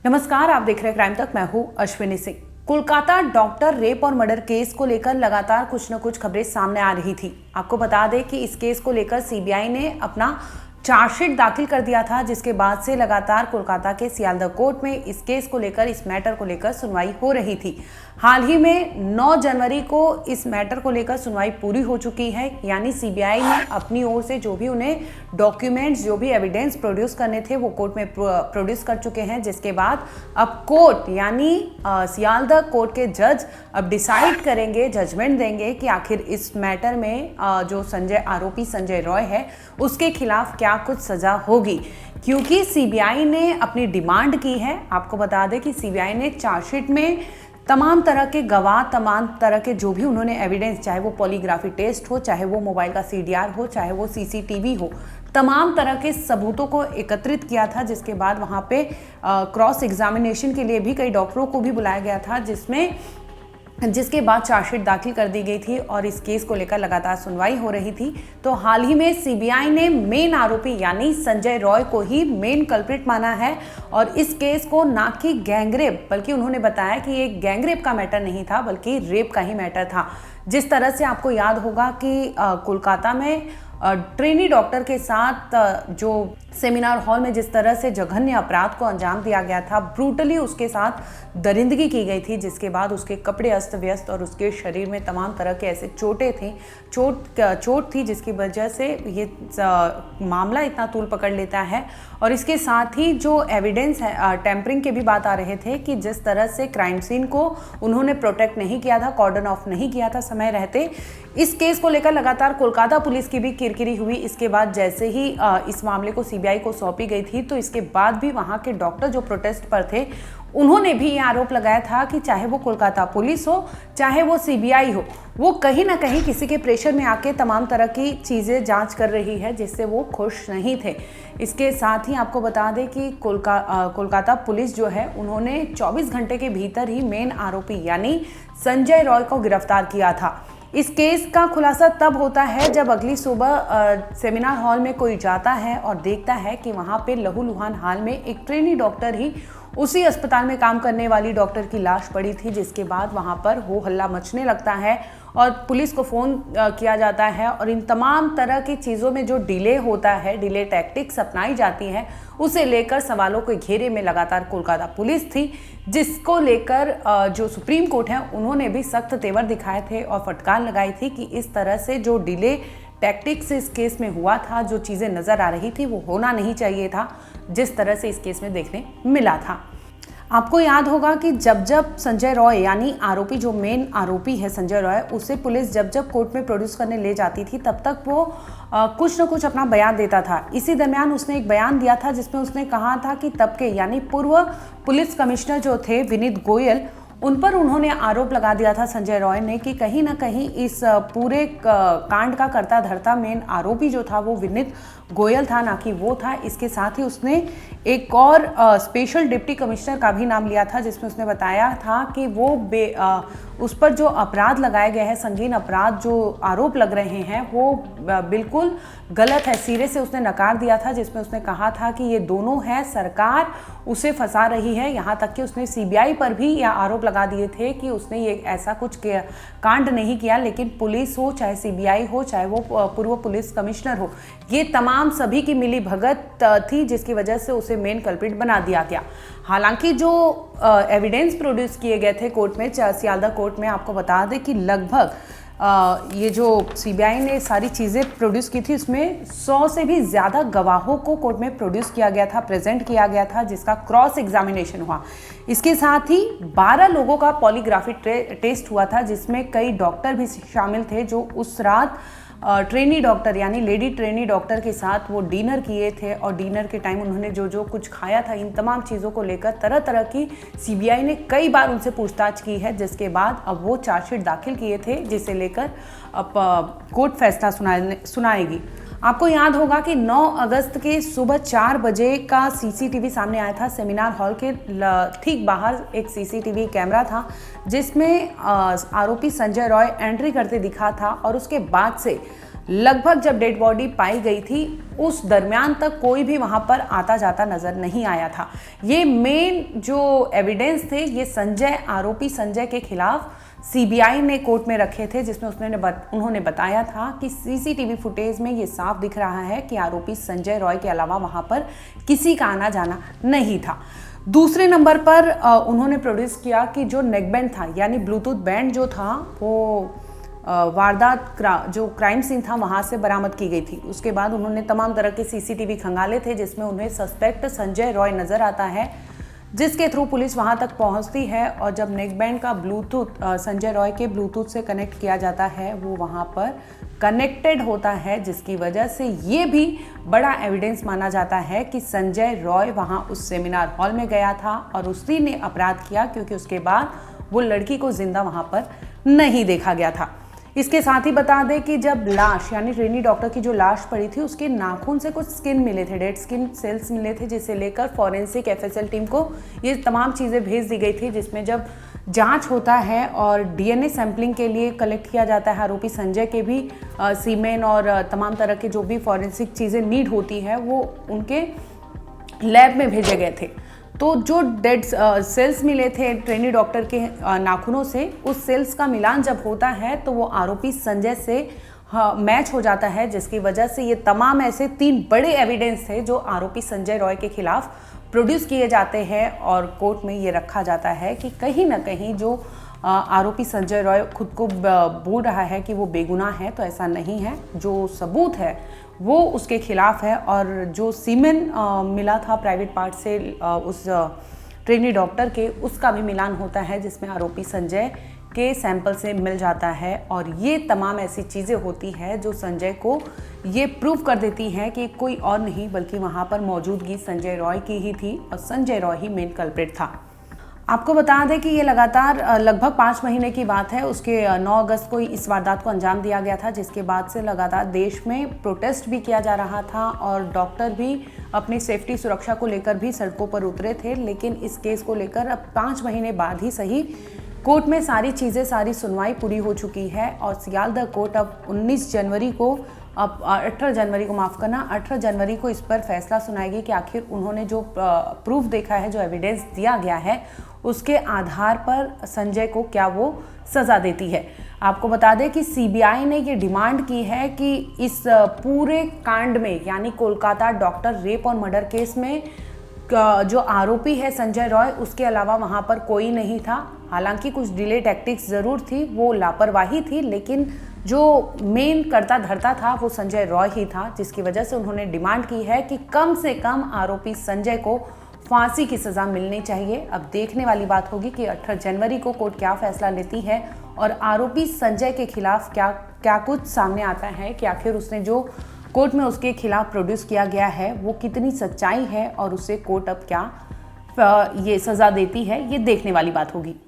नमस्कार, आप देख रहे हैं क्राइम तक। मैं हूं अश्विनी सिंह। कोलकाता डॉक्टर रेप और मर्डर केस को लेकर लगातार कुछ न कुछ खबरें सामने आ रही थी। आपको बता दें कि इस केस को लेकर सीबीआई ने अपना चार्जशीट दाखिल कर दिया था, जिसके बाद से लगातार कोलकाता के सियालदह कोर्ट में इस केस को लेकर, इस मैटर को लेकर सुनवाई हो रही थी। हाल ही में 9 जनवरी को इस मैटर को लेकर सुनवाई पूरी हो चुकी है। यानी सीबीआई ने अपनी ओर से जो भी उन्हें डॉक्यूमेंट्स, जो भी एविडेंस प्रोड्यूस करने थे वो कोर्ट में प्रोड्यूस कर चुके हैं, जिसके बाद अब कोर्ट यानी सियालदह कोर्ट के जज अब डिसाइड करेंगे, जजमेंट देंगे कि आखिर इस मैटर में जो आरोपी संजय रॉय है उसके खिलाफ क्या कुछ सजा होगी। क्योंकि सीबीआई ने अपनी डिमांड की है। आपको बता दें कि सीबीआई ने चार्जशीट में तमाम तरह के गवाह, तमाम तरह के जो भी उन्होंने एविडेंस, चाहे वो पॉलीग्राफी टेस्ट हो, चाहे वो मोबाइल का सीडीआर हो, चाहे वो सीसीटीवी हो, तमाम तरह के सबूतों को एकत्रित किया था। जिसके बाद वहाँ पे क्रॉस एग्जामिनेशन के लिए भी कई डॉक्टरों को भी बुलाया गया था, जिसके बाद चार्जशीट दाखिल कर दी गई थी और इस केस को लेकर लगातार सुनवाई हो रही थी। तो हाल ही में सीबीआई ने मेन आरोपी यानी संजय रॉय को ही मेन कल्प्रिट माना है और इस केस को ना कि गैंगरेप, बल्कि उन्होंने बताया कि ये गैंगरेप का मैटर नहीं था बल्कि रेप का ही मैटर था। जिस तरह से आपको याद होगा कि कोलकाता में ट्रेनी डॉक्टर के साथ जो सेमिनार हॉल में जिस तरह से जघन्य अपराध को अंजाम दिया गया था, ब्रूटली उसके साथ दरिंदगी की गई थी, जिसके बाद उसके कपड़े अस्त व्यस्त और उसके शरीर में तमाम तरह के ऐसे चोटें थी, चोट थी, जिसकी वजह से ये मामला इतना तूल पकड़ लेता है। और इसके साथ ही जो एविडेंस है, टेम्परिंग के भी बात आ रहे थे कि जिस तरह से क्राइम सीन को उन्होंने प्रोटेक्ट नहीं किया था, कॉर्डन ऑफ नहीं किया था समय रहते। इस केस को लेकर लगातार कोलकाता पुलिस की भी किरकिरी हुई। इसके बाद जैसे ही इस मामले को सीबीआई को सौंपी गई थी, तो इसके बाद भी वहां के डॉक्टर जो प्रोटेस्ट पर थे, उन्होंने भी ये आरोप लगाया था कि चाहे वो कोलकाता पुलिस हो, चाहे वो सीबीआई हो, वो कहीं ना कहीं किसी के प्रेशर में आके तमाम तरह की चीज़ें जांच कर रही है, जिससे वो खुश नहीं थे। इसके साथ ही आपको बता दें कि कोलकाता पुलिस जो है, उन्होंने 24 घंटे के भीतर ही मेन आरोपी यानी संजय रॉय को गिरफ्तार किया था। इस केस का खुलासा तब होता है जब अगली सुबह सेमिनार हॉल में कोई जाता है और देखता है कि वहाँ पे लहूलुहान हाल में एक ट्रेनी डॉक्टर ही उसी अस्पताल में काम करने वाली डॉक्टर की लाश पड़ी थी। जिसके बाद वहाँ पर हो हल्ला मचने लगता है और पुलिस को फ़ोन किया जाता है और इन तमाम तरह की चीज़ों में जो डिले होता है, डिले टैक्टिक्स अपनाई जाती हैं, उसे लेकर सवालों के घेरे में लगातार कोलकाता पुलिस थी, जिसको लेकर जो सुप्रीम कोर्ट है उन्होंने भी सख्त तेवर दिखाए थे और फटकार लगाई थी कि इस तरह से जो डिले टैक्टिक्स इस केस में हुआ था, जो चीज़ें नज़र आ रही थी, वो होना नहीं चाहिए था जिस तरह से इस केस में देखने मिला था। आपको याद होगा कि जब संजय रॉय यानी आरोपी, जो मेन आरोपी है संजय रॉय, उसे पुलिस जब कोर्ट में प्रोड्यूस करने ले जाती थी, तब तक वो कुछ न कुछ अपना बयान देता था। इसी दरमियान उसने एक बयान दिया था जिसमें उसने कहा था कि तब के यानी पूर्व पुलिस कमिश्नर जो थे विनीत गोयल, उन पर उन्होंने आरोप लगा दिया था संजय रॉय ने कि कहीं ना कहीं इस पूरे कांड का कर्ता धर्ता मेन आरोपी जो था वो विनीत गोयल था, ना कि वो था। इसके साथ ही उसने एक और स्पेशल डिप्टी कमिश्नर का भी नाम लिया था, जिसमें उसने बताया था कि वो उस पर जो अपराध लगाए गए हैं, संगीन अपराध जो आरोप लग रहे हैं, वो बिल्कुल गलत है। सिरे से उसने नकार दिया था, जिसमें उसने कहा था कि ये दोनों है, सरकार उसे फंसा रही है। यहाँ तक कि उसने सीबीआई पर भी यह आरोप लगा दिए थे कि उसने ये ऐसा कुछ कांड नहीं किया, लेकिन पुलिस हो, चाहे सीबीआई हो, चाहे वो पूर्व पुलिस कमिश्नर हो, ये तमाम सभी की मिली भगत थी, जिसकी वजह से उसे मेन कल्प्रिट बना दिया गया। हालांकि जो एविडेंस प्रोड्यूस किए गए थे कोर्ट में, सियालदह कोर्ट में, आपको बता दें कि लगभग ये जो सीबीआई ने सारी चीज़ें प्रोड्यूस की थी, उसमें 100 से भी ज़्यादा गवाहों को कोर्ट में प्रोड्यूस किया गया था, प्रेजेंट किया गया था, जिसका क्रॉस एग्जामिनेशन हुआ। इसके साथ ही 12 लोगों का पॉलीग्राफी टेस्ट हुआ था, जिसमें कई डॉक्टर भी शामिल थे जो उस रात ट्रेनी डॉक्टर यानी लेडी ट्रेनी डॉक्टर के साथ वो डिनर किए थे और डिनर के टाइम उन्होंने जो कुछ खाया था, इन तमाम चीज़ों को लेकर तरह तरह की सीबीआई ने कई बार उनसे पूछताछ की है, जिसके बाद अब वो चार्जशीट दाखिल किए थे, जिसे लेकर अब कोर्ट फैसला सुनाएगी। आपको याद होगा कि 9 अगस्त के सुबह 4 बजे का सीसीटीवी सामने आया था। सेमिनार हॉल के ठीक बाहर एक सीसीटीवी कैमरा था, जिसमें आरोपी संजय रॉय एंट्री करते दिखा था और उसके बाद से लगभग जब डेड बॉडी पाई गई थी उस दरमियान तक कोई भी वहां पर आता जाता नजर नहीं आया था। ये मेन जो एविडेंस थे ये आरोपी संजय के खिलाफ सीबीआई ने कोर्ट में रखे थे, जिसमें उन्होंने बताया था कि सीसीटीवी फुटेज में ये साफ दिख रहा है कि आरोपी संजय रॉय के अलावा वहां पर किसी का आना जाना नहीं था। दूसरे नंबर पर उन्होंने प्रोड्यूस किया कि जो नेकबैंड था यानी ब्लूटूथ बैंड जो था वो वारदात जो क्राइम सीन था वहां से बरामद की गई थी। उसके बाद उन्होंने तमाम तरह के सीसीटीवी खंगाले थे जिसमें उन्हें सस्पेक्ट संजय रॉय नजर आता है, जिसके थ्रू पुलिस वहां तक पहुंचती है और जब नेकबैंड का ब्लूटूथ संजय रॉय के ब्लूटूथ से कनेक्ट किया जाता है वो वहां पर कनेक्टेड होता है, जिसकी वजह से ये भी बड़ा एविडेंस माना जाता है कि संजय रॉय वहां उस सेमिनार हॉल में गया था और उसी ने अपराध किया, क्योंकि उसके बाद वो लड़की को जिंदा वहां पर नहीं देखा गया था। इसके साथ ही बता दें कि जब लाश यानी ट्रेनी डॉक्टर की जो लाश पड़ी थी उसके नाखून से कुछ स्किन मिले थे, डेड स्किन सेल्स मिले थे, जिसे लेकर फॉरेंसिक एफएसएल टीम को ये तमाम चीज़ें भेज दी गई थी, जिसमें जब जांच होता है और डीएनए सैंपलिंग के लिए कलेक्ट किया जाता है आरोपी संजय के भी सीमेन और तमाम तरह के जो भी फॉरेंसिक चीज़ें नीड होती है वो उनके लैब में भेजे गए थे। तो जो डेड सेल्स मिले थे ट्रेनी डॉक्टर के नाखूनों से, उस सेल्स का मिलान जब होता है तो वो आरोपी संजय से मैच हो जाता है, जिसकी वजह से ये तमाम ऐसे 3 बड़े एविडेंस थे जो आरोपी संजय रॉय के खिलाफ प्रोड्यूस किए जाते हैं और कोर्ट में ये रखा जाता है कि कहीं ना कहीं जो आरोपी संजय रॉय खुद को बोल रहा है कि वो बेगुनाह है, तो ऐसा नहीं है। जो सबूत है वो उसके खिलाफ है और जो सीमेन मिला था प्राइवेट पार्ट से उस ट्रेनी डॉक्टर के, उसका भी मिलान होता है जिसमें आरोपी संजय के सैंपल से मिल जाता है और ये तमाम ऐसी चीज़ें होती है जो संजय को ये प्रूव कर देती हैं कि कोई और नहीं बल्कि वहाँ पर मौजूदगी संजय रॉय की ही थी और संजय रॉय ही मेन कल्प्रिट था। आपको बता दें कि ये लगातार लगभग 5 महीने की बात है, उसके 9 अगस्त को इस वारदात को अंजाम दिया गया था, जिसके बाद से लगातार देश में प्रोटेस्ट भी किया जा रहा था और डॉक्टर भी अपनी सेफ्टी सुरक्षा को लेकर भी सड़कों पर उतरे थे। लेकिन इस केस को लेकर अब 5 महीने बाद ही सही कोर्ट में सारी सुनवाई पूरी हो चुकी है और सियालदह कोर्ट अब 18 जनवरी को इस पर फैसला सुनाएगी कि आखिर उन्होंने जो प्रूफ देखा है, जो एविडेंस दिया गया है, उसके आधार पर संजय को क्या वो सज़ा देती है। आपको बता दें कि सीबीआई ने ये डिमांड की है कि इस पूरे कांड में यानी कोलकाता डॉक्टर रेप और मर्डर केस में जो आरोपी है संजय रॉय, उसके अलावा वहाँ पर कोई नहीं था। हालांकि कुछ डिले टैक्टिक्स ज़रूर थी, वो लापरवाही थी, लेकिन जो मेन करता धरता था वो संजय रॉय ही था, जिसकी वजह से उन्होंने डिमांड की है कि कम से कम आरोपी संजय को फांसी की सज़ा मिलनी चाहिए। अब देखने वाली बात होगी कि 18 जनवरी को कोर्ट क्या फैसला लेती है और आरोपी संजय के खिलाफ क्या कुछ सामने आता है कि आखिर उसने जो कोर्ट में उसके खिलाफ प्रोड्यूस किया गया है वो कितनी सच्चाई है और उसे कोर्ट अब क्या ये सज़ा देती है, ये देखने वाली बात होगी।